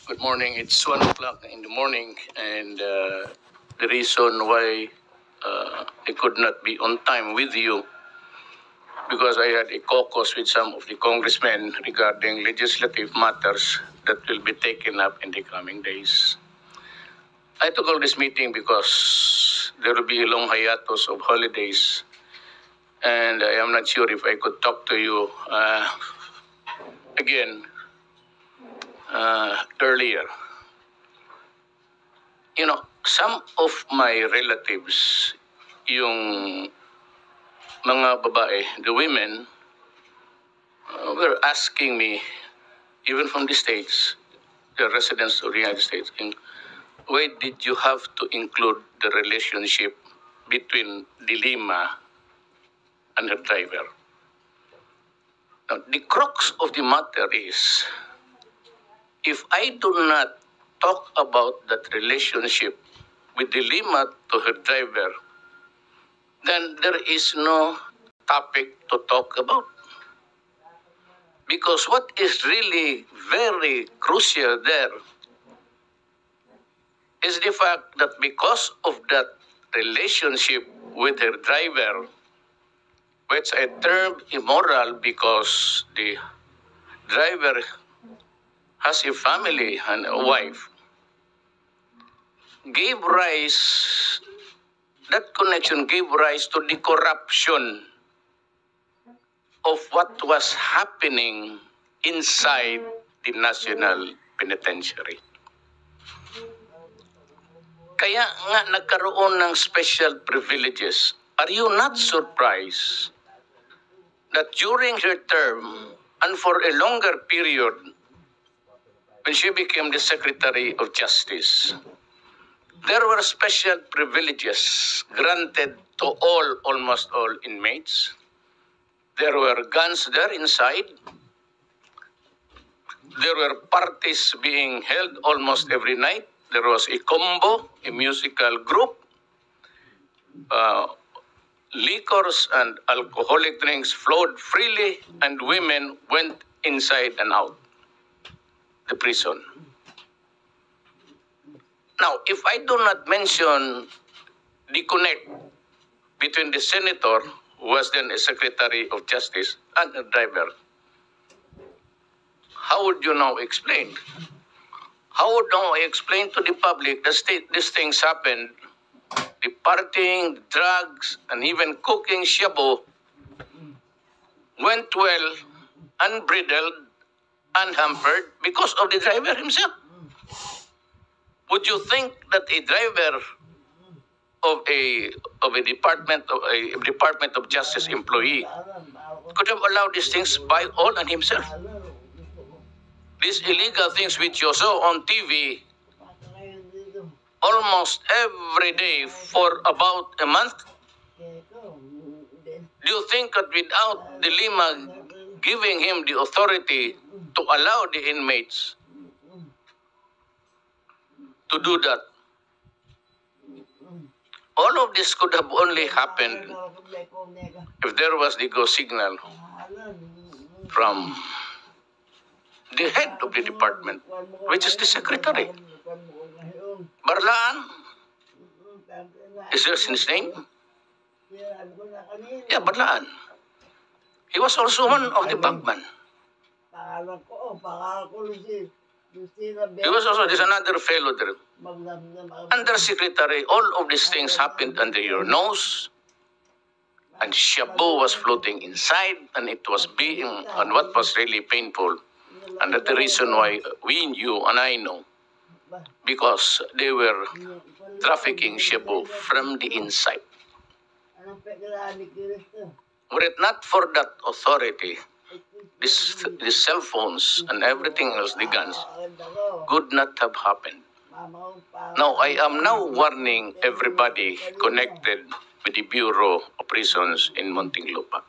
Good morning. It's 1 o'clock in the morning, and the reason why I could not be on time with you because I had a caucus with some of the congressmen regarding legislative matters that will be taken up in the coming days. I took all this meeting because there will be a long hiatus of holidays, and I am not sure if I could talk to you again earlier. You know, some of my relatives, yung mga babae, the women, were asking me, even from the States, the residents of the United States, why did you have to include the relationship between Dilima and her driver? Now, the crux of the matter is, if I do not talk about that relationship with Dilima to her driver, then there is no topic to talk about. Because what is really very crucial there is the fact that because of that relationship with her driver, which I termed immoral because the driver has a family and a wife, that connection gave rise to the corruption of what was happening inside the National Penitentiary. Kaya nga nagkaroon ng special privileges. Are you not surprised that during her term and for a longer period, when she became the Secretary of Justice, there were special privileges granted to almost all inmates. There were guns there inside. There were parties being held almost every night. There was a combo, a musical group. Liquors and alcoholic drinks flowed freely, and women went inside and out the prison. Now, if I do not mention the connect between the senator, who was then a Secretary of Justice, and the driver, how would you now explain? How would now I explain to the public that these things happened, the partying, the drugs, and even cooking shabu went well, unbridled, unhampered because of the driver himself? Would you think that a driver of a Department of Justice employee could have allowed these things by all on himself? These illegal things which you saw on TV almost every day for about a month. Do you think that without Dilima giving him the authority to allow the inmates to do that, all of this could have only happened if there was the go signal from the head of the department, which is the secretary. Barlaan? Is that his name? Yeah, Barlaan. He was also one of the bagman. He was also, there's another fellow there. Undersecretary, all of these things happened under your nose. And shabu was floating inside, and it was being, and what was really painful. And that's the reason why we knew, and I know, because they were trafficking shabu from the inside. Were it not for that authority, these cell phones and everything else, the guns, could not have happened. Now, I am now warning everybody connected with the Bureau of Prisons in Muntinlupa.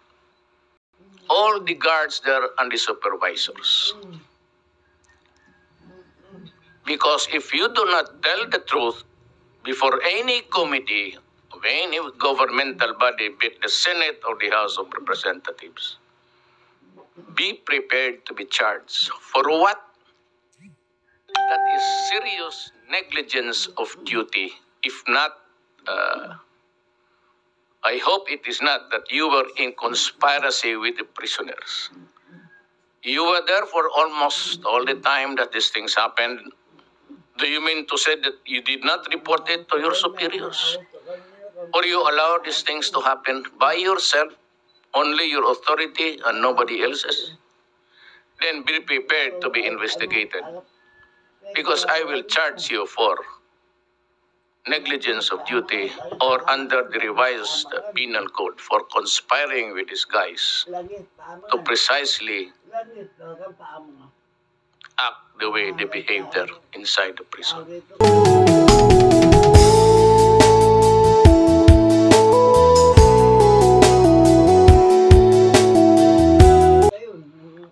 All the guards there and the supervisors. Because if you do not tell the truth before any committee of any governmental body, be it the Senate or the House of Representatives, be prepared to be charged. For what? that is serious negligence of duty. If not, I hope it is not that you were in conspiracy with the prisoners. You were there for almost all the time that these things happened. Do you mean to say that you did not report it to your superiors? Or you allowed these things to happen by yourself, only your authority and nobody else's? Then be prepared to be investigated. Because I will charge you for negligence of duty or under the revised penal code for conspiring with these guys to precisely act the way they behave there inside the prison.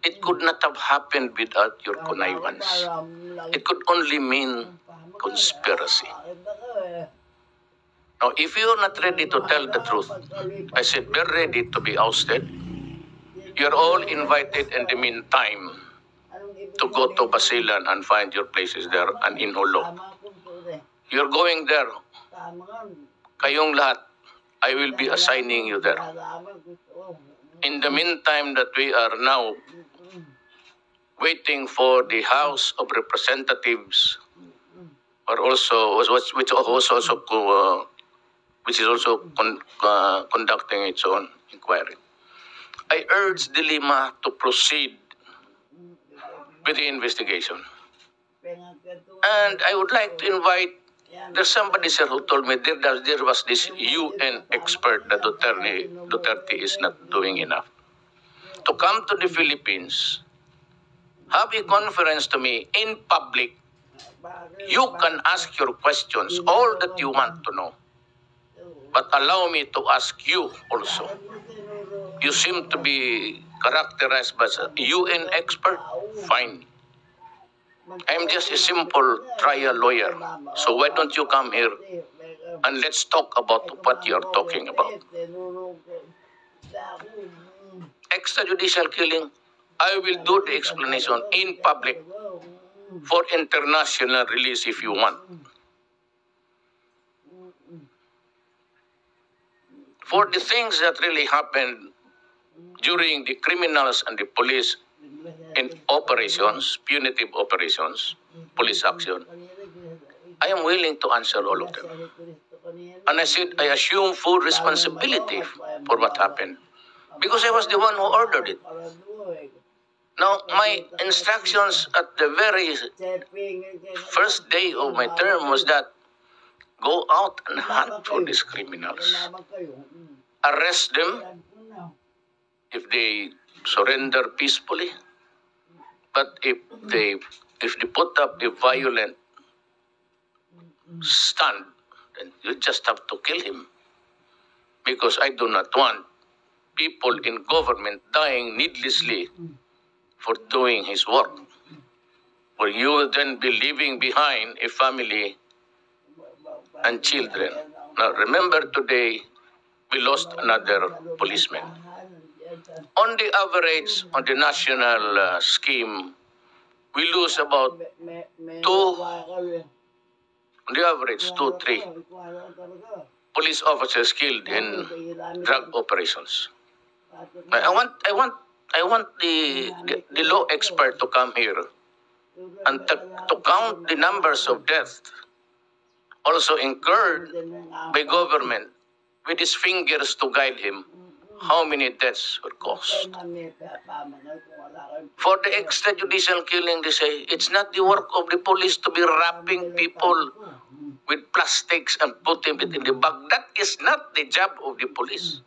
It could not have happened without your connivance. It could only mean conspiracy. Now, if you are not ready to tell the truth, I said, be ready to be ousted. You're all invited in the meantime to go to Basilan and find your places there and in Holo. You're going there. Kayong lahat, I will be assigning you there. In the meantime that we are now waiting for the House of Representatives, or also which is also conducting its own inquiry. I urge the Lima to proceed with the investigation. And I would like to invite, there's somebody, sir, who told me there was this UN expert that Duterte is not doing enough. To come to the Philippines, have a conference to me in public. You can ask your questions, all that you want to know. But allow me to ask you also. You seem to be characterized as a UN expert. Fine. I'm just a simple trial lawyer. So why don't you come here and let's talk about what you're talking about. Extrajudicial killing, I will do the explanation in public for international release if you want. For the things that really happened during the criminals and the police in operations, punitive operations, police action, I am willing to answer all of them. And I said, I assume full responsibility for what happened because I was the one who ordered it. Now, my instructions at the very first day of my term was that go out and hunt for these criminals. Arrest them if they surrender peacefully. But if they put up a violent stand, then you just have to kill him. Because I do not want people in government dying needlessly for doing his work. Where you will then be leaving behind a family and children. Now remember today, we lost another policeman. On the average, on the national scheme, we lose about on the average, 2-3 police officers killed in drug operations. I want the law expert to come here and to count the numbers of deaths also incurred by government with his fingers to guide him how many deaths were caused. For the extrajudicial killing, they say, it's not the work of the police to be wrapping people with plastics and putting it in the bag. That is not the job of the police.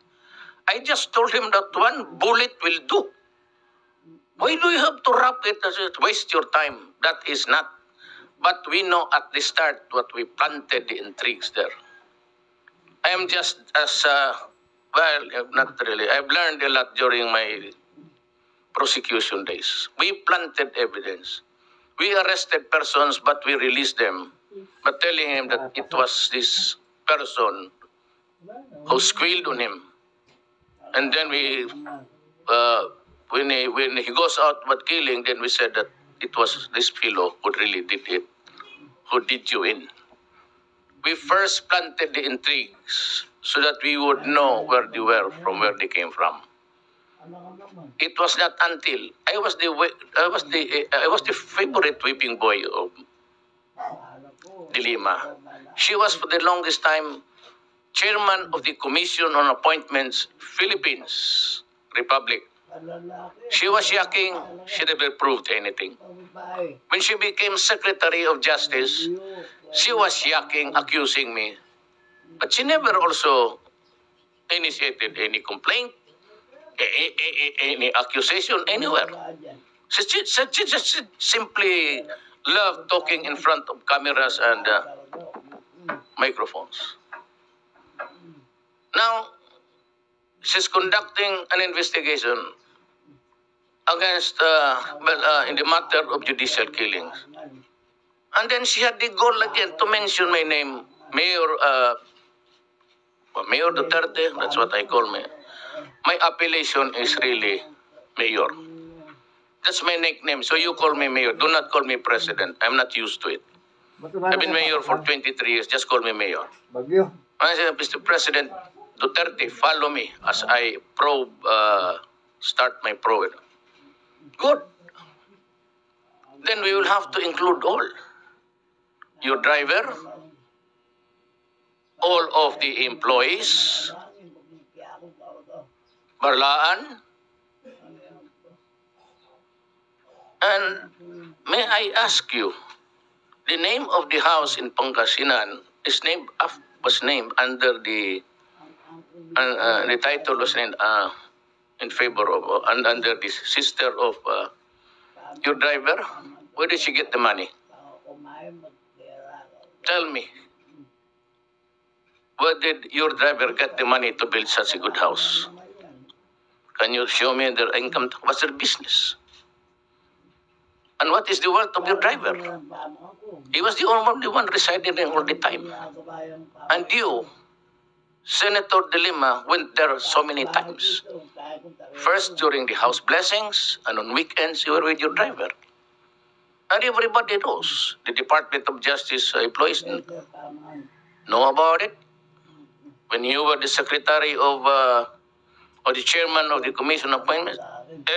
I just told him that one bullet will do. Why do you have to wrap it? Waste your time. That is not. But we know at the start what we planted the intrigues there. I am just as, well, not really. I've learned a lot during my prosecution days. We planted evidence. We arrested persons, but we released them. But telling him that it was this person who squealed on him. And then we, when he goes out but killing, then we said that it was this fellow who really did it, who did you in. We first planted the intrigues so that we would know where they were, from where they came from. It was not until I was the favorite whipping boy of Dilima. She was for the longest time chairman of the Commission on Appointments, Philippines Republic. She was yakking, she never proved anything. When she became Secretary of Justice, she was yakking, accusing me. But she never also initiated any complaint, any accusation anywhere. She just simply loved talking in front of cameras and microphones. Now, she's conducting an investigation against, in the matter of judicial killings. And then she had the gall again to mention my name, Mayor Duterte, that's what I call me. My appellation is really Mayor. That's my nickname, so you call me Mayor. Do not call me President. I'm not used to it. I've been Mayor for 23 years, just call me Mayor. I said, Mr. President Duterte, follow me as I start my probe. Good. Then we will have to include all. Your driver, all of the employees, Barlaan, and may I ask you, the name of the house in Pangasinan was named under the title was named in favor of and under the sister of your driver. Where did she get the money? Tell me. Where did your driver get the money to build such a good house? Can you show me their income? What's their business? And what is the worth of your driver? He was the only one residing there all the time. And you, Senator De Lima, went there so many times. First during the house blessings, and on weekends you were with your driver. And everybody knows. The Department of Justice employees know about it. When you were the secretary of, or the chairman of the Commission Appointments,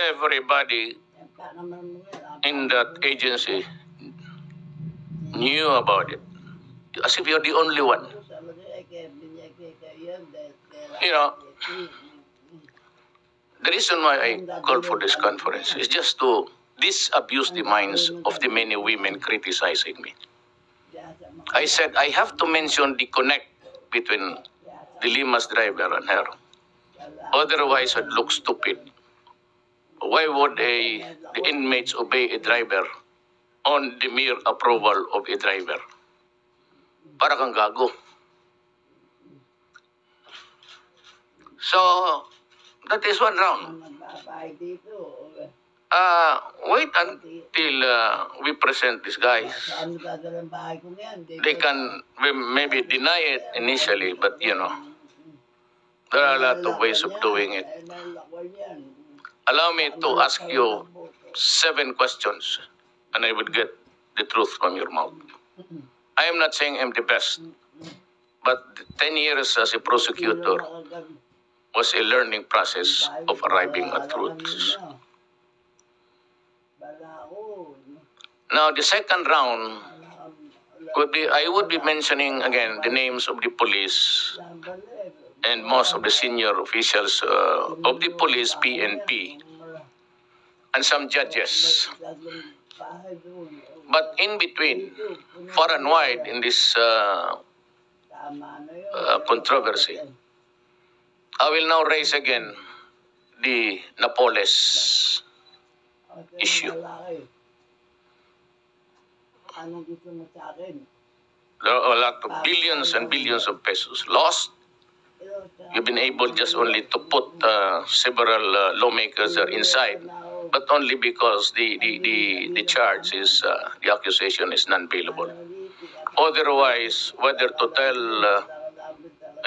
everybody in that agency knew about it. As if you're the only one. You know, the reason why I called for this conference is just to disabuse the minds of the many women criticizing me. I said I have to mention the connect between the Lima's driver and her. Otherwise, I'd look stupid. Why would the inmates obey a driver on the mere approval of a driver? Para kang gago. So, that is one round. Wait until we present these guys. They can maybe deny it initially, but you know, there are a lot of ways of doing it. Allow me to ask you 7 questions, and I would get the truth from your mouth. I am not saying I'm the best, but 10 years as a prosecutor was a learning process of arriving at truths. Now, the second round would be, I would be mentioning again the names of the police and most of the senior officials of the police, PNP, and some judges. But in between, far and wide in this controversy, I will now raise again the Napoles issue. There are a lot of billions and billions of pesos lost. You've been able just only to put several lawmakers there inside, but only because the charge is, the accusation is non-bailable. Otherwise, whether to tell,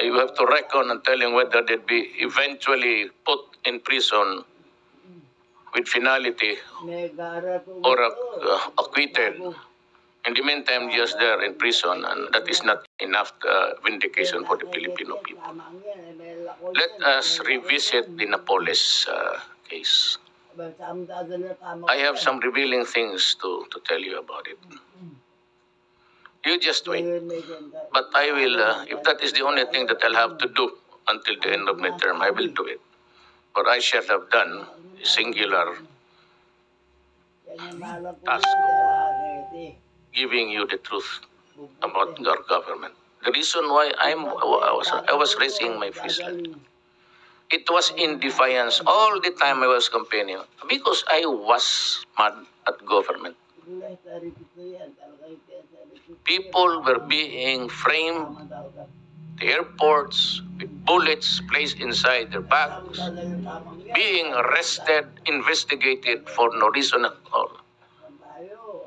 you have to reckon and telling whether they'd be eventually put in prison with finality or acquitted. In the meantime, just there in prison, and that is not enough vindication for the Filipino people. Let us revisit the Napoles case. I have some revealing things to tell you about it. You just wait. But I will, if that is the only thing that I'll have to do until the end of my term, I will do it. Or I shall have done a singular task of giving you the truth about our government. The reason why I was raising my fist, it was in defiance all the time I was campaigning because I was mad at government. People were being framed, the airports, with bullets placed inside their bags, being arrested, investigated for no reason at all,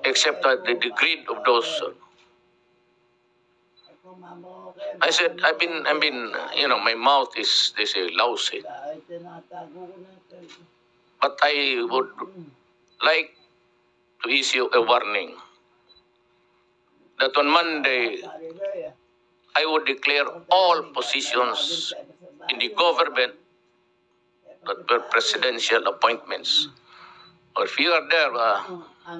except that the greed of those. I said, I've been, my mouth is, they say, lousy. But I would like to issue a warning that on Monday, I would declare all positions in the government that were presidential appointments. Or if you are there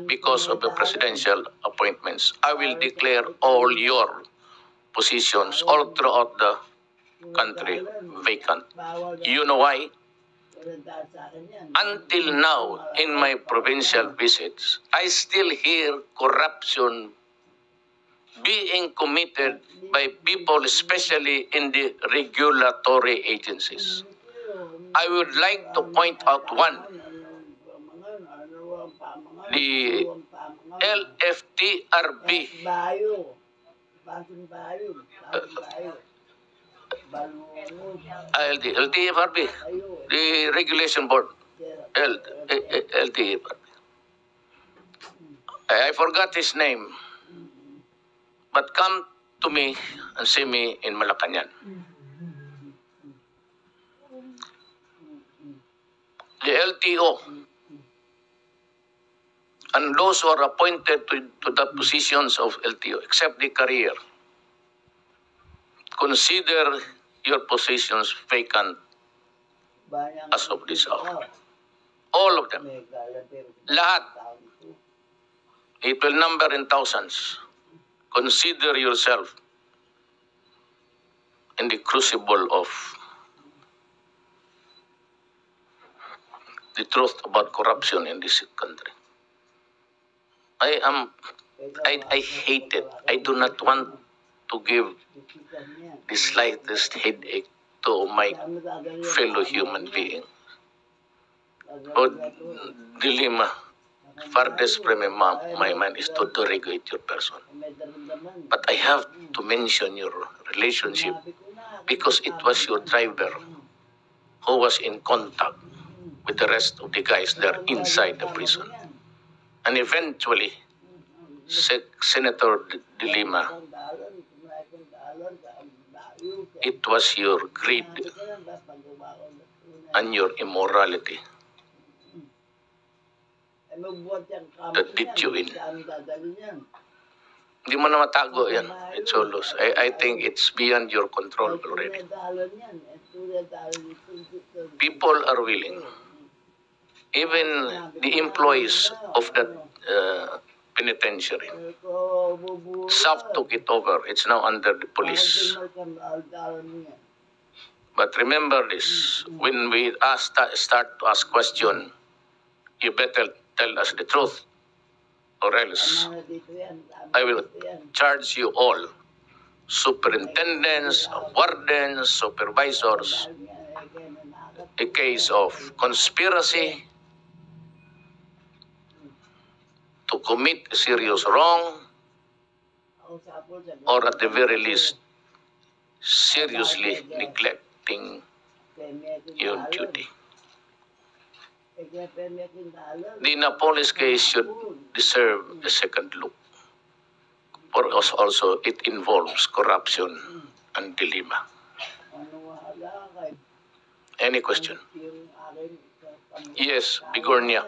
because of the presidential appointments, I will declare all your positions all throughout the country vacant. You know why? Until now, in my provincial visits, I still hear corruption being committed by people, especially in the regulatory agencies. I would like to point out one. The LFTRB, LTFRB, the regulation board, LTFRB. I forgot his name, but come to me and see me in Malacanang. The LTO and those who are appointed to the positions of LTO, except the career, consider your positions vacant as of this hour. All of them. Lahat. It will number in thousands. Consider yourself in the crucible of the truth about corruption in this country. I hate it. I do not want to give the slightest headache to my fellow human being. But dilemma, farthest from my mind is to derogate your person. But I have to mention your relationship because it was your driver who was in contact with the rest of the guys there inside the prison. And eventually, Senator De Lima, it was your greed and your immorality that did you in. Hindi mo na matago yan. It's all loose. I think it's beyond your control already. People are willing. Even the employees of that penitentiary. SAF took it over. It's now under the police. But remember this, when we start to ask questions, you better tell us the truth, or else I will charge you all, superintendents, wardens, supervisors, a case of conspiracy to commit a serious wrong, or at the very least, seriously neglecting your duty. The Napoles case should deserve a second look. For us also, it involves corruption and dilemma. Any question? Yes, Bigornia.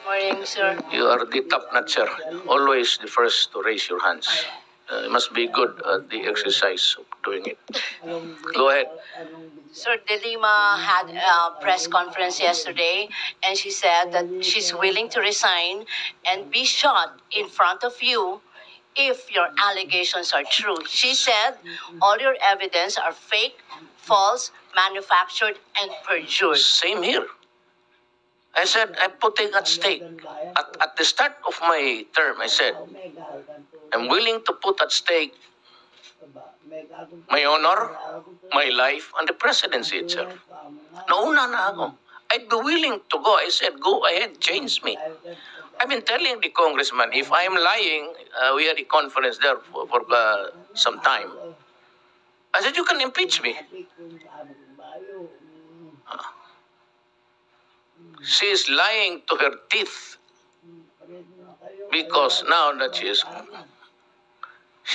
Morning, sir. You are the top notcher. Always the first to raise your hands. You must be good at the exercise of doing it. Go ahead. Sir, De Lima had a press conference yesterday, and she said that she's willing to resign and be shot in front of you if your allegations are true. She said all your evidence are fake, false, manufactured, and perjured. Same here. I said, I'm putting at stake. At the start of my term, I said, I'm willing to put at stake my honor, my life, and the presidency itself. Nauna na ako. I'd be willing to go. I said, go ahead, change me. I've been telling the congressman, if I'm lying, we had a conference there for some time. I said, you can impeach me. She is lying to her teeth because now that she is,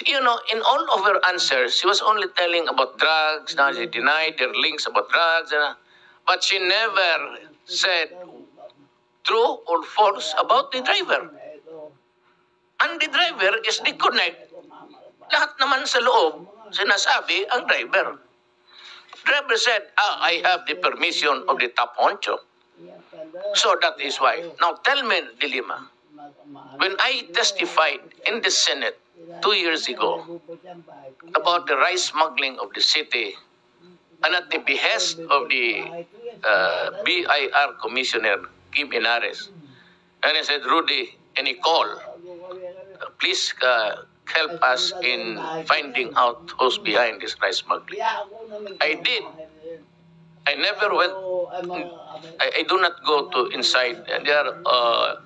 you know, in all of her answers, she was only telling about drugs. Now she denied their links about drugs, but she never said true or false about the driver. And the driver is the connect. Lahat naman sa loob, sinasabi ang driver. Driver said, I have the permission of the top honcho. So that is why. Now tell me, De Lima, when I testified in the Senate 2 years ago about the rice smuggling of the city and at the behest of the BIR Commissioner Kim Inares, and I said, Rudy and Nicole, please help us in finding out who's behind this rice smuggling. I did. I never went. I do not go to inside. They are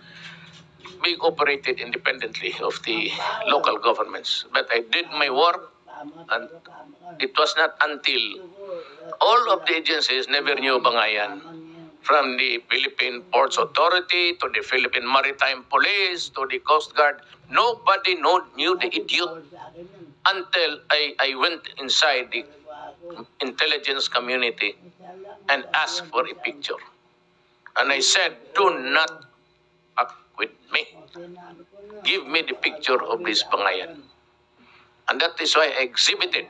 being operated independently of the local governments. But I did my work, and it was not until all of the agencies never knew Bangayan, from the Philippine Ports Authority to the Philippine Maritime Police to the Coast Guard. Nobody knew the idiot until I went inside the intelligence community and asked for a picture. And I said, do not act with me. Give me the picture of this Bangayan. And that is why I exhibited.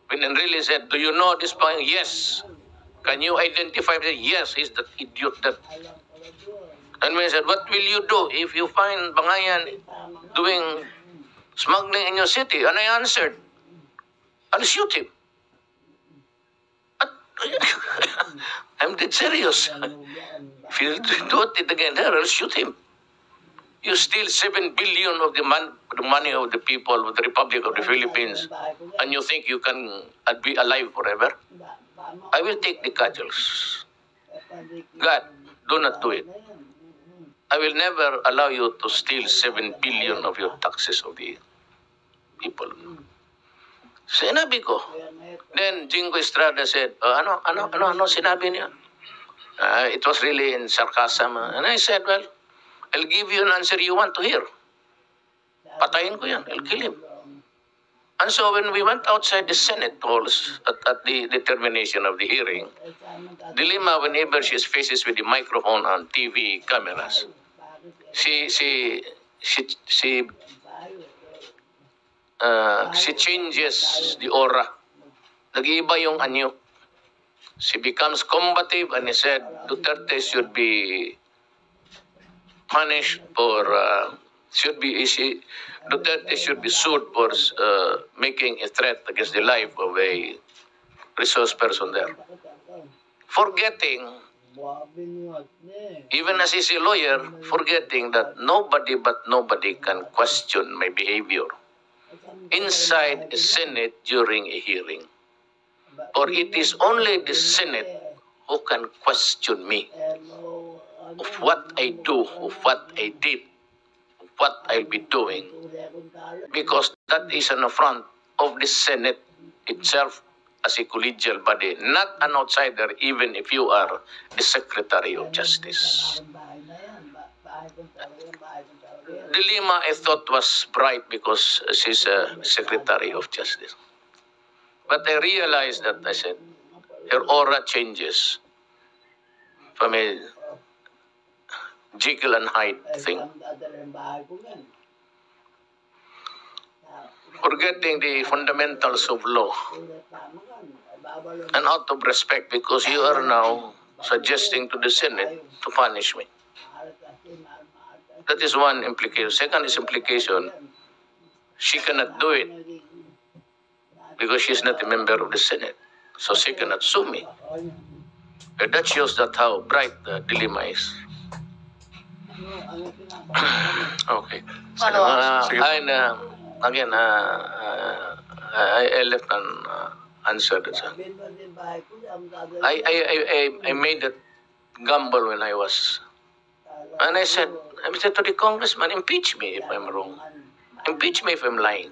When Enrile said, do you know this Bangayan? Yes. Can you identify him? Yes, he's that idiot that. And when I said, what will you do if you find Bangayan doing smuggling in your city? And I answered, I'll shoot him. I'm dead serious. If you do it again there, I'll shoot him. You steal 7 billion of the money of the people of the Republic of the Philippines, and you think you can be alive forever? I will take the cudgels. God, do not do it. I will never allow you to steal 7 billion of your taxes of the people. Sinabi ko. Then Jingo Estrada said, ano sinabi niya? It was really in sarcasm. And I said, well, I'll give you an answer you want to hear. Patayin ko yan. I'll kill him. And so when we went outside the Senate halls at the determination of the hearing, De Lima, whenever she faces with the microphone on TV cameras, she changes the aura. Nag-iiba yung anyo. She becomes combative, and he said Duterte should be punished for Duterte should be sued for making a threat against the life of a resource person there. Forgetting, even as he's a lawyer, forgetting that nobody can question my behavior inside the Senate during a hearing. Or it is only the Senate who can question me of what I do, of what I did, of what I'll be doing. Because that is an affront of the Senate itself as a collegial body, not an outsider, even if you are the Secretary of Justice. De Lima, I thought, was bright because she's a Secretary of Justice. But I realized that, I said, her aura changes from a Jekyll and Hyde thing. Forgetting the fundamentals of law and out of respect because you are now suggesting to the Senate to punish me. That is one implication. Second is implication, she cannot do it because she is not a member of the Senate. So she cannot sue me. And that shows that how bright the dilemma is. Okay. And again, I left an answer. I made that gamble when I was, and I said to the congressman, impeach me if I'm wrong, impeach me if I'm lying.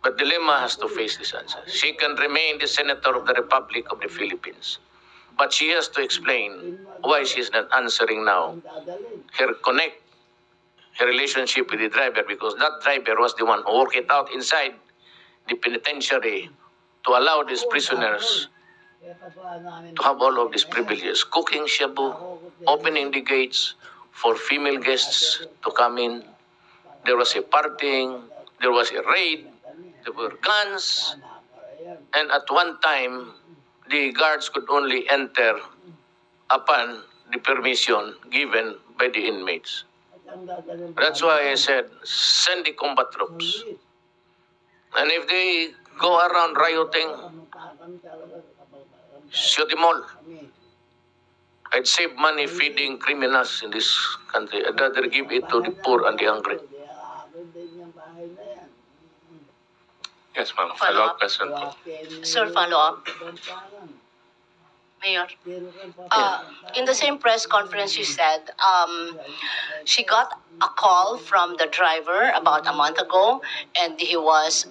But dilemma has to face this answer. She can remain the senator of the Republic of the Philippines, but she has to explain why she's not answering now. Her relationship with the driver, because that driver was the one who worked it out inside the penitentiary to allow these prisoners to have all of these privileges. Cooking shabu, opening the gates for female guests to come in. There was a partying, there was a raid, there were guns, and at one time, the guards could only enter upon the permission given by the inmates. That's why I said, send the combat troops. And if they go around rioting, shoot them all. I'd save money feeding criminals in this country. I'd rather give it to the poor and the hungry. Yes, ma'am. Follow-up question. Sir, follow-up. Mayor, in the same press conference, she said she got a call from the driver about a month ago, and he was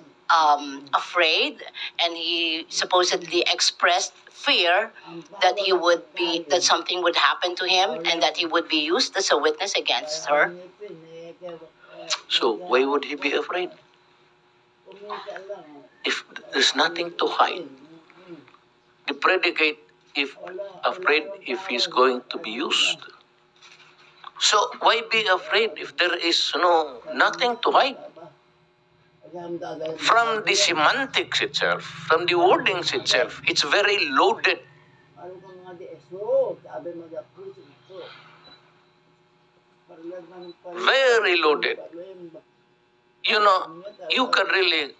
afraid, and he supposedly expressed fear that that something would happen to him, and that he would be used as a witness against her. So why would he be afraid? If there's nothing to hide, the predicate if afraid if he's going to be used. So why be afraid if there is nothing to hide? From the semantics itself, from the wordings itself, it's very loaded. Very loaded. You can really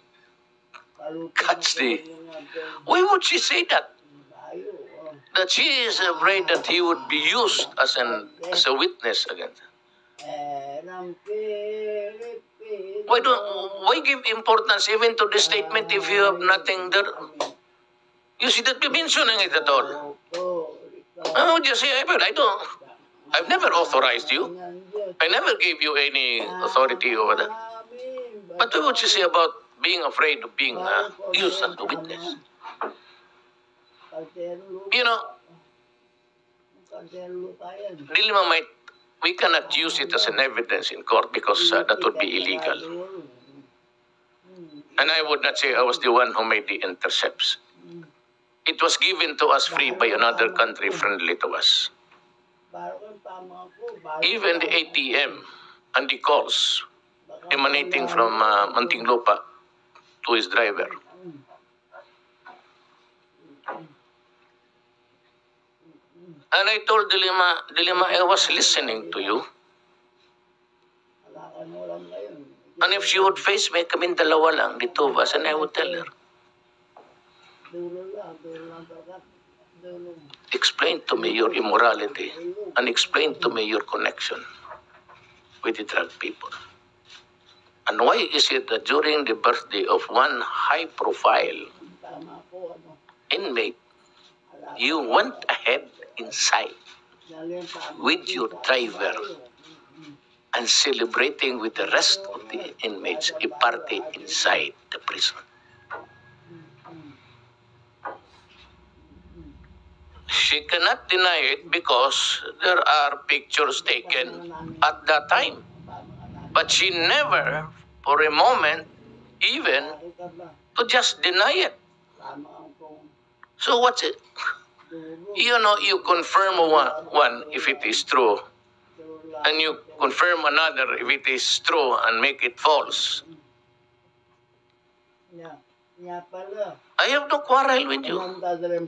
catch the... Why would she say that? That she is afraid that he would be used as a witness against her. Why give importance even to the statement if you have nothing there? You see that you're mentioning it at all. I would just say, I've never authorized you. I never gave you any authority over that. But what would you say about being afraid of being used as a witness? Dilemma we cannot use it as an evidence in court because that would be illegal. And I would not say I was the one who made the intercepts. It was given to us free by another country friendly to us. Even the ATM and the calls emanating from Muntinlupa to his driver. And I told Dilemma, I was listening to you. And if she would face me, kami dalawa lang, the two of us, and I would tell her, explain to me your immorality and explain to me your connection with the drug people. And why is it that during the birthday of one high-profile inmate, you went ahead inside with your driver and celebrating with the rest of the inmates a party inside the prison? She cannot deny it because there are pictures taken at that time. But she never, for a moment, even to just deny it. So what's it? you confirm one if it is true, and you confirm another if it is true and make it false. I have no quarrel with you.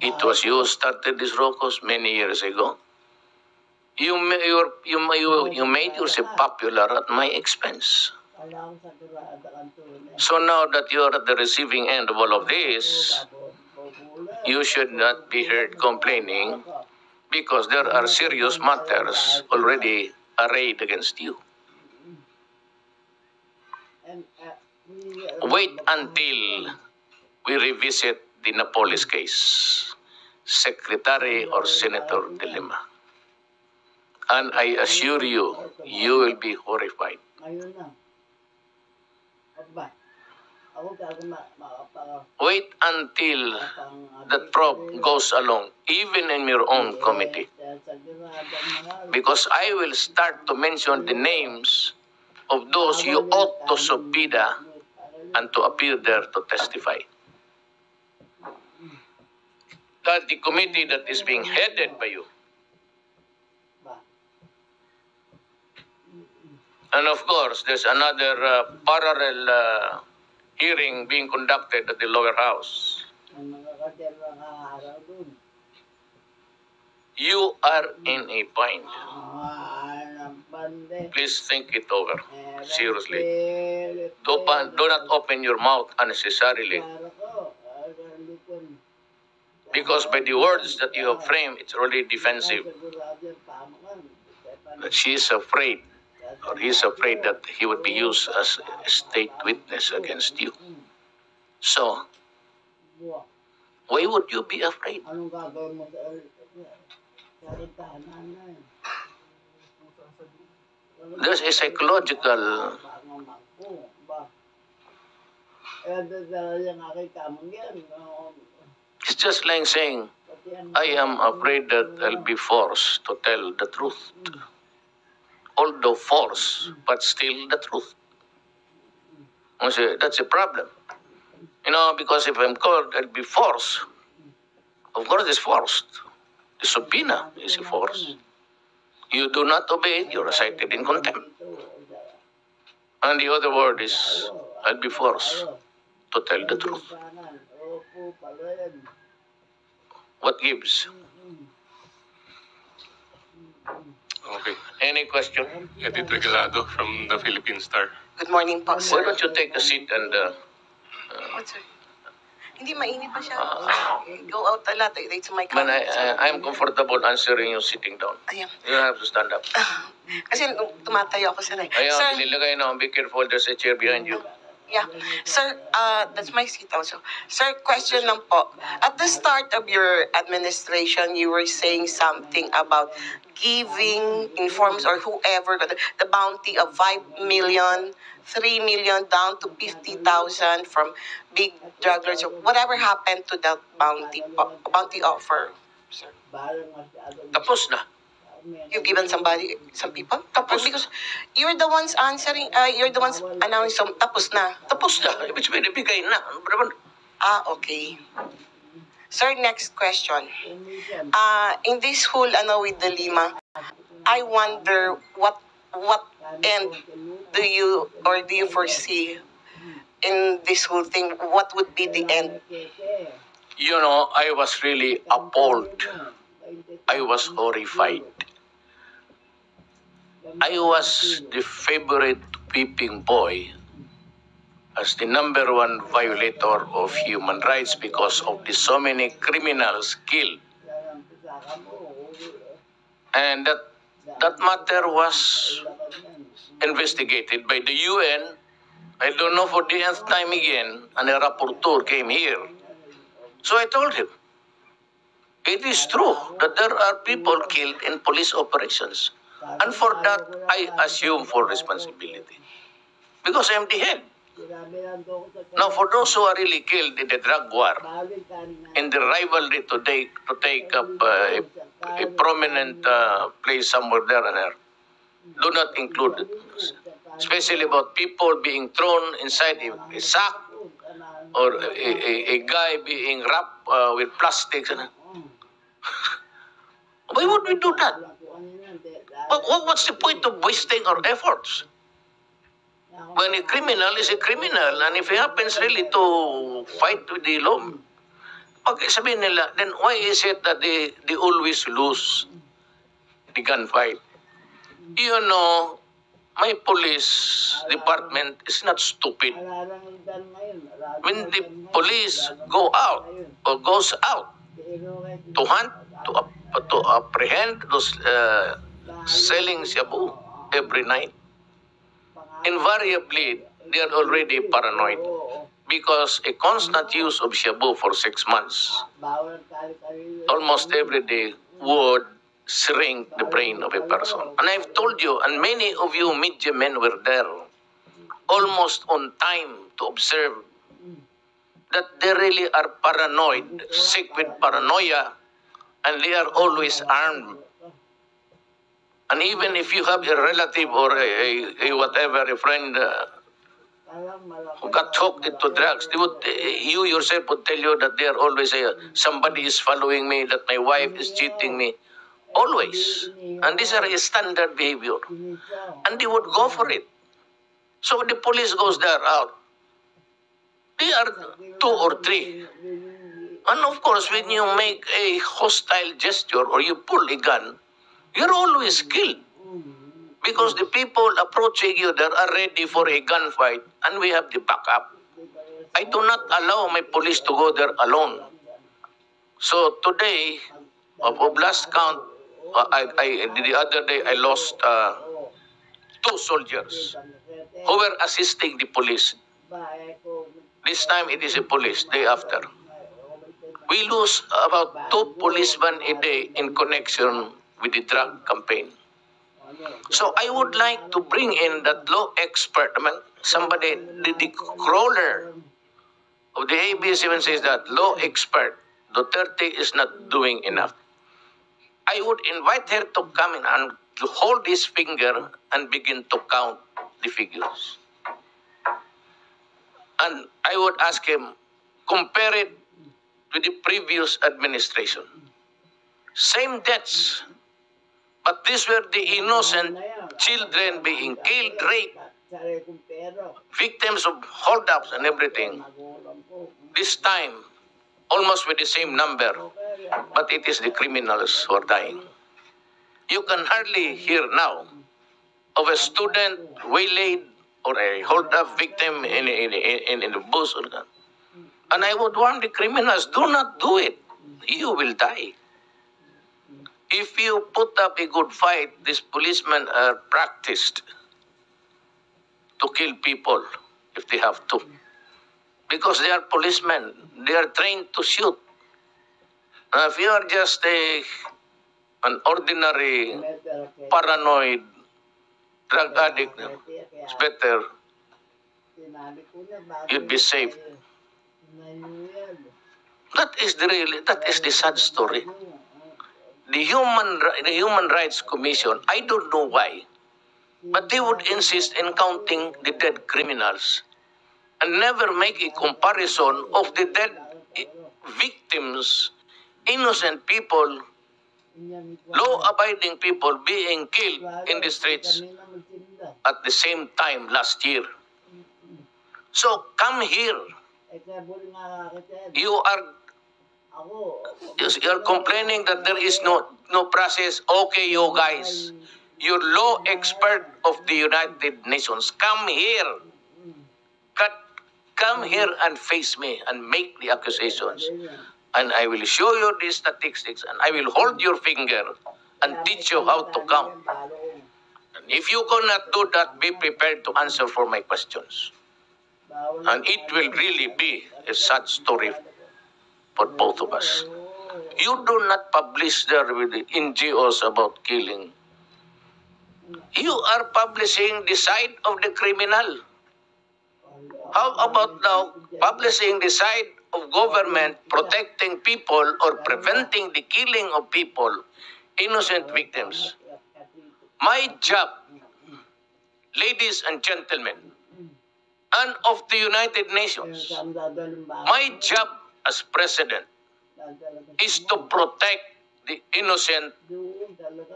It was you who started this Rocos many years ago. You made yourself popular at my expense. So now that you are at the receiving end of all of this, you should not be heard complaining because there are serious matters already arrayed against you. Wait until we revisit the Napoles case, Secretary or Senator De Lima. And I assure you, you will be horrified. Wait until that probe goes along, even in your own committee. Because I will start to mention the names of those you ought to subpoena and to appear there to testify. That the committee that is being headed by you. And of course, there's another parallel hearing being conducted at the lower house. You are in a bind. Please think it over, seriously. Do not open your mouth unnecessarily. Because by the words that you have framed, it's already defensive. That she is afraid, or he is afraid that he would be used as a state witness against you. So, why would you be afraid? There's a psychological it's just like saying, I am afraid that I'll be forced to tell the truth. Although forced, but still the truth. I say, that's a problem. Because if I'm called, I'll be forced. Of course, it's forced. The subpoena is a force. You do not obey it, you're cited in contempt. And the other word is, I'll be forced to tell the truth. What gives? Okay. Any question? Edith Regalado from the Philippine Star. Good morning po, sir. Why don't you take a seat and What, sir? Hindi, mainit pa siya. Go out a lot. It's my man, comment. I'm comfortable answering you sitting down. Ayan. You don't have to stand up. Kasi tumatayo ako, sir. Ayan, Sir, nilagay na, be careful, there's a chair behind you. yeah. Sir, that's my seat also. Sir, question lang po. At the start of your administration, you were saying something about giving informs or whoever the bounty of 5 million, 3 million down to 50,000 from big drug lords. So whatever happened to that bounty offer, sir? Tapos na. You've given some people? Tapos. Because you're the ones answering, you're the ones announcing, tapos na. Tapos na. Ibig sabihin, ibigay na. Ano ba naman? Okay. Sir, next question. In this whole with the Lima, I wonder what end do you foresee in this whole thing? What would be the end? I was really appalled. I was horrified. I was the favorite peeping boy as the number one violator of human rights because of the so many criminals killed. And that matter was investigated by the UN. I don't know for the nth time again, and a rapporteur came here. So I told him, it is true that there are people killed in police operations. And for that, I assume full responsibility. Because I'm the head. Now, for those who are really killed in the drug war, in the rivalry to take up a prominent place somewhere there and there, do not include it. Especially about people being thrown inside a sack or a guy being wrapped with plastics. Why would we do that? What's the point of wasting our efforts? When a criminal is a criminal, and if he happens really to fight with the law, okay, sabihin nila, then why is it that they always lose the gunfight? You know, my police department is not stupid. When the police go out or goes out to hunt, to apprehend those selling shabu every night, invariably they are already paranoid because a constant use of shabu for 6 months, almost every day, would shrink the brain of a person. And I've told you, and many of you media men were there, almost on time to observe that they really are paranoid, sick with paranoia, and they are always armed. And even if you have a relative or a whatever, a friend who got hooked into drugs, they would, you yourself would tell you that they are always, somebody is following me, that my wife is cheating me. Always. And these are a standard behavior. And they would go for it. So when the police goes there out, they are 2 or 3. And of course, when you make a hostile gesture or you pull a gun, you're always killed. Because the people approaching you there are ready for a gunfight, and we have the backup. I do not allow my police to go there alone. So today, of last count, the other day I lost 2 soldiers who were assisting the police. This time it is a police, day after. We lose about 2 policemen a day in connection with the drug campaign. So I would like to bring in that law expert, somebody, the crawler of the ABS-CBN says that law expert, Duterte is not doing enough. I would invite her to come in and to hold his finger and begin to count the figures. And I would ask him, compare it with the previous administration. Same deaths, but these were the innocent children being killed, raped, victims of holdups and everything. This time, almost with the same number, but it is the criminals who are dying. You can hardly hear now of a student waylaid or a hold-up victim in the bush. And I would warn the criminals, do not do it. You will die. If you put up a good fight, these policemen are practiced to kill people if they have to. Because they are policemen. They are trained to shoot. If you are just an ordinary, paranoid, drug addict, it's better you'd be safe. That is the sad story. The Human Rights Commission, I don't know why, but they would insist in counting the dead criminals and never make a comparison of the dead victims, innocent people, law-abiding people being killed in the streets at the same time last year. So come here. You are complaining that there is no process. Okay, you guys, you're law expert of the United Nations. Come here. Come here and face me and make the accusations. And I will show you the statistics and I will hold your finger and teach you how to count. And if you cannot do that, be prepared to answer for my questions. And it will really be a sad story for both of us. You do not publish there with the NGOs about killing. You are publishing the side of the criminal. How about now publishing the side of government protecting people or preventing the killing of people, innocent victims? My job, ladies and gentlemen, and of the United Nations, my job as president is to protect the innocent, doon talaga,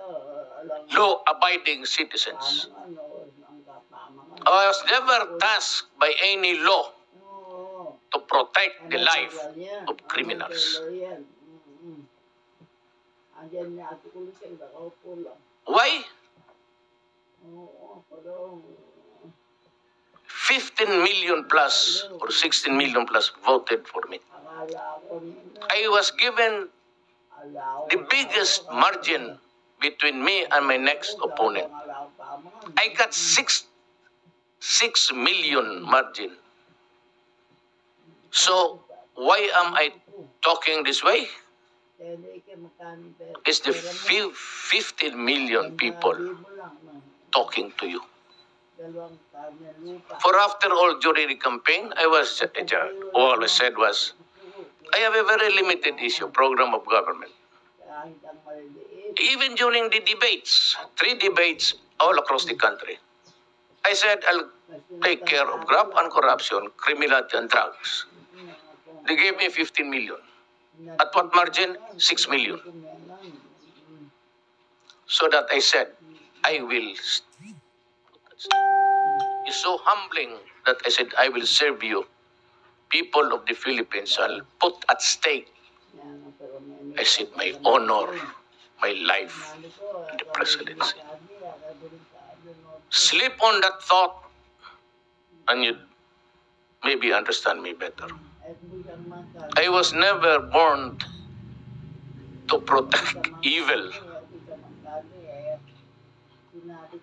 alam mo, law-abiding citizens. ano, ang tama nga. I was never tasked by any law Oo. to protect the Ano, life tagal yan. of criminals. Ano, tagal yan. Andyan niya, Ate Kuliseng, nakaupo lang. Why? Oo, pero, 15 million plus or 16 million plus voted for me. akala ko I was given the biggest margin between me and my next opponent. I got 6 million margin. So why am I talking this way? It's the 15 million people talking to you. For after all during the campaign, all I said was, I have a very limited issue, program of government. Even during the debates, 3 debates all across the country, I said I'll take care of graft and corruption, criminality and drugs. They gave me 15 million. At what margin? 6 million. So that I said, I will. It's so humbling that I said, I will serve you. People of the Philippines, I'll put at stake. I said, my honor, my life in the presidency. Sleep on that thought, and you'd maybe understand me better. I was never born to protect evil.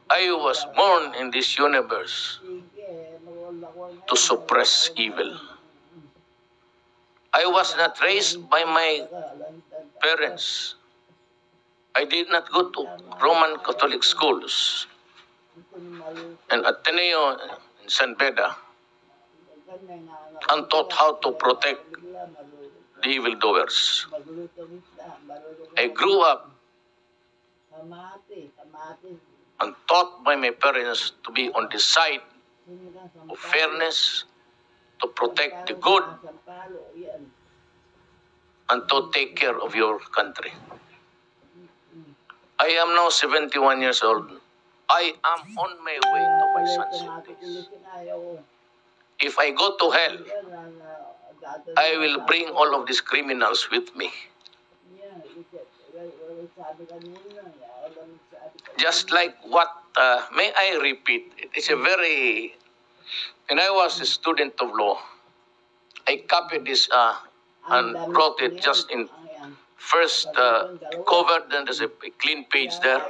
I was born in this universe to suppress evil. I was not raised by my parents. I did not go to Roman Catholic schools. And Ateneo in San Beda, and taught how to protect the evildoers. I grew up and taught by my parents to be on the side of fairness, to protect the good, and to take care of your country. I am now 71 years old. I am on my way to my sunset days. If I go to hell, I will bring all of these criminals with me. Just like what, may I repeat, it is a very, when I was a student of law, I copied this and wrote it just in first cover, then there's a clean page there.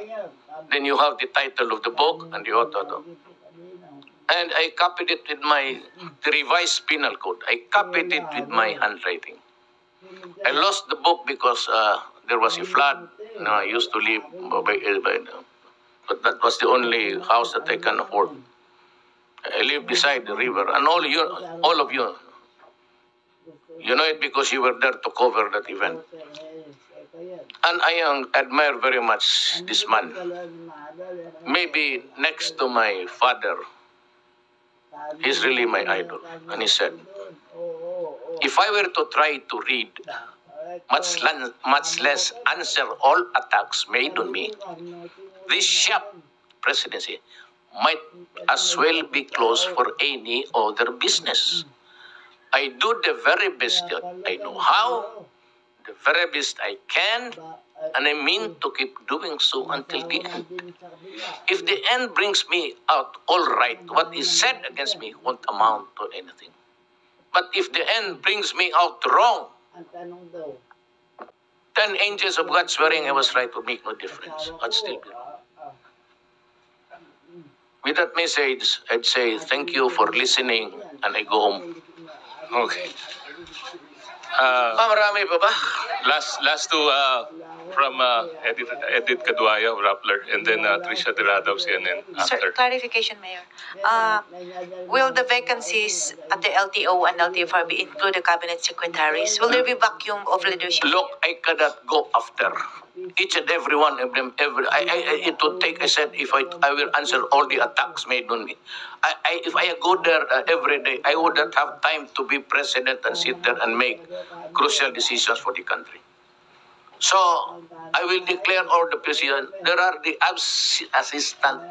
Then you have the title of the book and the author. And I copied it with the revised penal code. I copied it with my handwriting. I lost the book because there was a flood. I used to live but that was the only house that I can afford. I live beside the river, and all of you, you know it because you were there to cover that event. And I admire very much this man. Maybe next to my father, he's really my idol. And he said, if I were to try to read, much less answer all attacks made on me, this sharp presidency might as well be closed for any other business. I do the very best that I know how, the very best I can, and I mean to keep doing so until the end. If the end brings me out all right, what is said against me won't amount to anything. But if the end brings me out wrong, 10 angels of God swearing I was right would make no difference. I'd still be wrong. With that message, I'd say thank you for listening, and I go home. Okay. Marami pa ba? Last two from Edith Caduaya, Rappler, and then Tricia Derada of CNN Sir, after. clarification, Mayor. Will the vacancies at the LTO and LTFR be include the cabinet secretaries? Will there be vacuum of leadership? Look, I cannot go after each and every one of them. It would take, I said, if I will answer all the attacks made on me. If I go there every day, I would not have time to be president and sit there and make crucial decisions for the country. So, I will declare all the position. There are the assistant.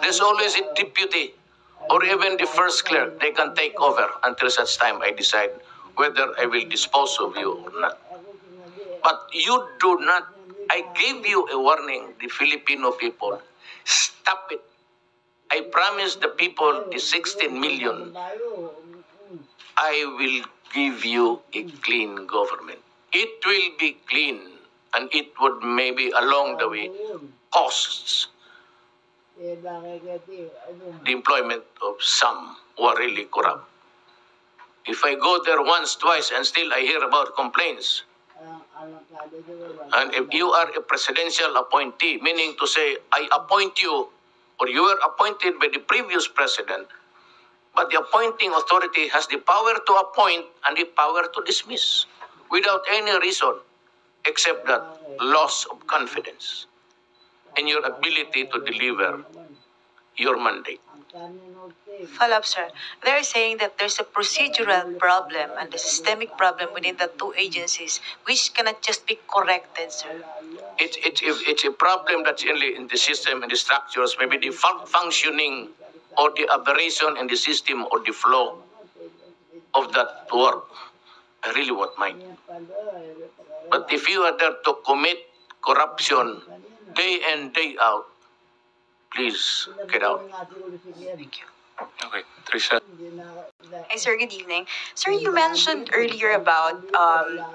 There's always a deputy or even the first clerk. They can take over until such time I decide whether I will dispose of you or not. But you do not, I gave you a warning, the Filipino people. Stop it. I promise the people, the 16 million, I will give you a clean government. It will be clean, and it would maybe along the way costs the employment of some who are really corrupt. If I go there once, twice, and still I hear about complaints, and if you are a presidential appointee, meaning to say, I appoint you, or you were appointed by the previous president, but the appointing authority has the power to appoint and the power to dismiss without any reason except that loss of confidence in your ability to deliver your mandate. Follow up, sir. They're saying that there's a procedural problem and a systemic problem within the two agencies, which cannot just be corrected, sir. It's a problem that's in the system and the structures, maybe the functioning or the aberration in the system or the flow of that work. I really won't mind. But if you are there to commit corruption day in, day out, please get out. Thank you. Okay, Tricia. Hi, sir. Good evening. Sir, you mentioned earlier about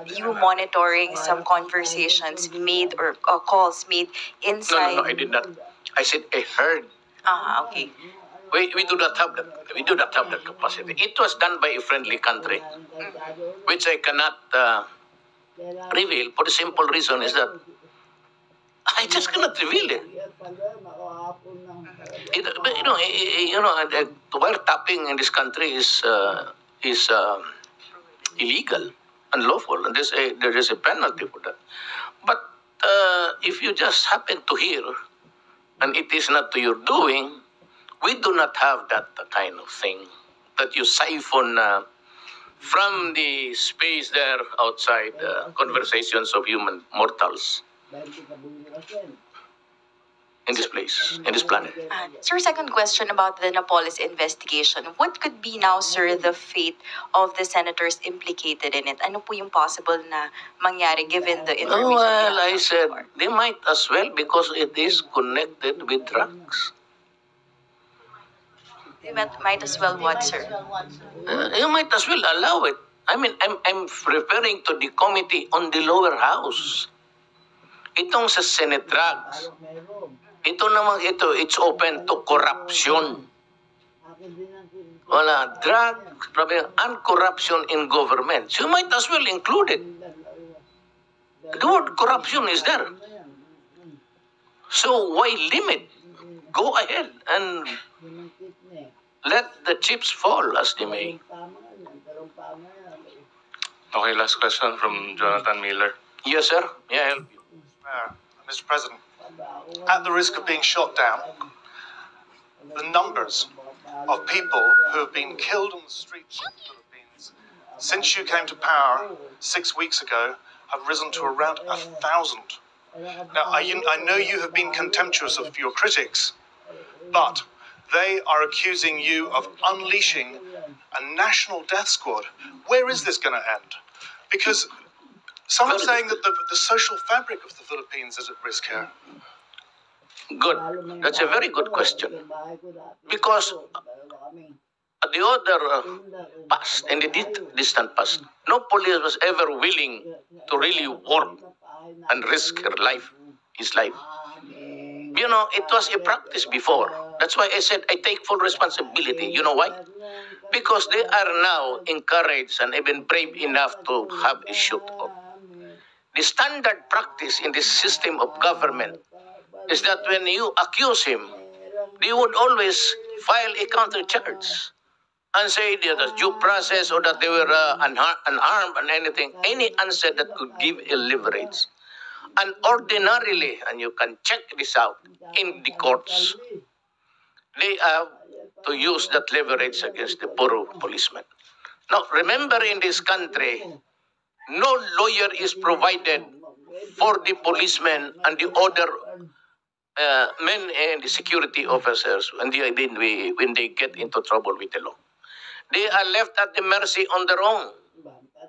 you monitoring some conversations made or calls made inside. No, I did not. I said I heard. Ah, okay. We do not have that. We do not have that capacity. It was done by a friendly country, which I cannot reveal for the simple reason is that I just cannot reveal it. But, wiretapping in this country is illegal, unlawful, and there is a penalty for that. But if you just happen to hear, and it is not to your doing, we do not have that kind of thing that you siphon from the space there outside conversations of human mortals in this place, in this planet. Sir, second question about the Napoles investigation. What could be now, sir, the fate of the senators implicated in it? Ano po yung possible na mangyari given the information? Well, I said they might as well because it is connected with drugs. They might as well what, sir? You might as well allow it. I mean, I'm referring to the committee on the lower house. Itong sa Senate drugs. It's open to corruption. Wala, drugs, and corruption in government. So you might as well include it. The word corruption is there. So why limit? Go ahead and let the chips fall as they may. Okay, last question from Jonathan Miller. Yes, sir. Yeah, help you. Mr. President, at the risk of being shot down, the numbers of people who have been killed on the streets of the Philippines since you came to power 6 weeks ago have risen to around 1,000. Now, I know you have been contemptuous of your critics, but they are accusing you of unleashing a national death squad. Where is this going to end? Because some are saying that the social fabric of the Philippines is at risk here. Good. That's a very good question. Because at the other past, in the distant past, no police was ever willing to really work and risk his life. You know, it was a practice before. That's why I said I take full responsibility. You know why? Because they are now encouraged and even brave enough to have a shoot-off. The standard practice in this system of government is that when you accuse him, they would always file a counter charge and say that the due process or that they were unarmed and anything, any answer that could give a leverage. And ordinarily, and you can check this out in the courts, they have to use that leverage against the poor policeman. Now, remember in this country, no lawyer is provided for the policemen and the other men and the security officers when they get into trouble with the law. They are left at the mercy on their own.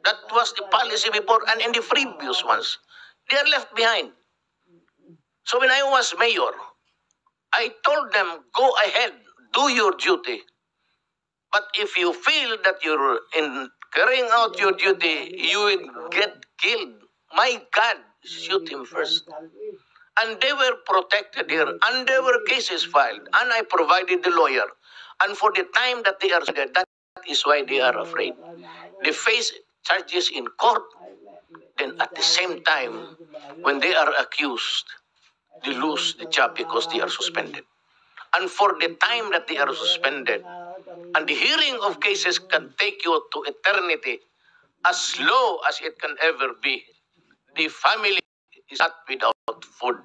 That was the policy before and in the previous ones. They are left behind. So when I was mayor, I told them, go ahead, do your duty. But if you feel that you're in carrying out your duty, you will get killed. My God, shoot him first. And they were protected here, and there were cases filed, and I provided the lawyer. And for the time that they are there, that is why they are afraid. They face charges in court, then at the same time, when they are accused, they lose the job because they are suspended. And for the time that they are suspended, and the hearing of cases can take you to eternity, as low as it can ever be, the family is not without food.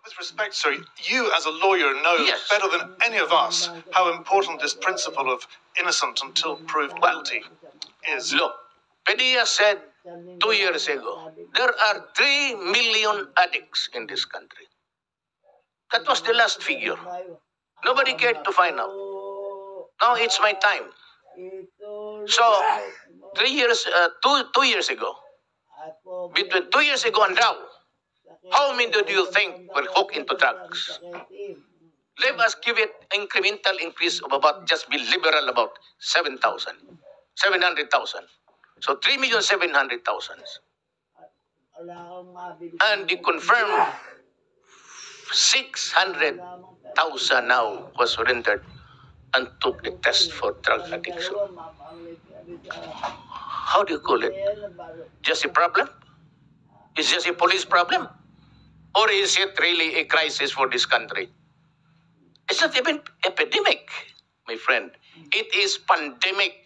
With respect, sir, you as a lawyer know Yes. better than any of us how important this principle of innocent until proved guilty is. Look, Padilla said 2 years ago, there are 3 million addicts in this country. That was the last figure. Nobody cared to find out. Now it's my time. So, 2 years ago, between 2 years ago and now, how many do you think were hooked into drugs? Let us give it incremental increase of about, just be liberal about 700,000. So 3,700,000. And the confirmed 600,000 now was surrendered and took the test for drug addiction. How do you call it? Just a problem? Is just a police problem? Or is it really a crisis for this country? It's not even epidemic, my friend. It is pandemic.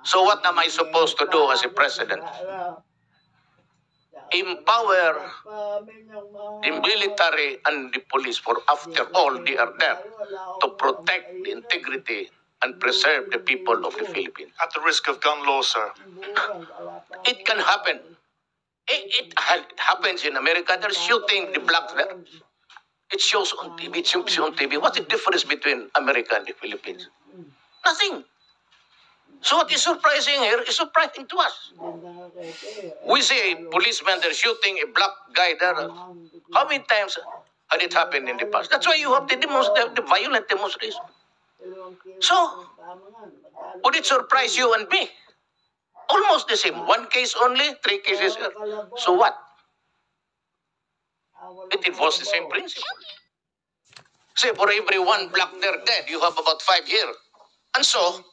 So what am I supposed to do as a president? Empower the military and the police, for after all, they are there to protect the integrity and preserve the people of the Philippines. At the risk of gun law, sir. It can happen. It happens in America. They're shooting the blacks there. It shows on TV. It shows on TV. What's the difference between America and the Philippines? Nothing. So what is surprising here is surprising to us. We see a policeman there shooting a black guy there. How many times had it happened in the past? That's why you have the violent demonstration. So, would it surprise you and me? Almost the same. One case only, 3 cases here. So what? It involves the same principle. Say for every 1 black there dead, you have about 5 here. And so,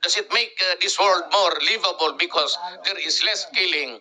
does it make this world more livable because there is less killing?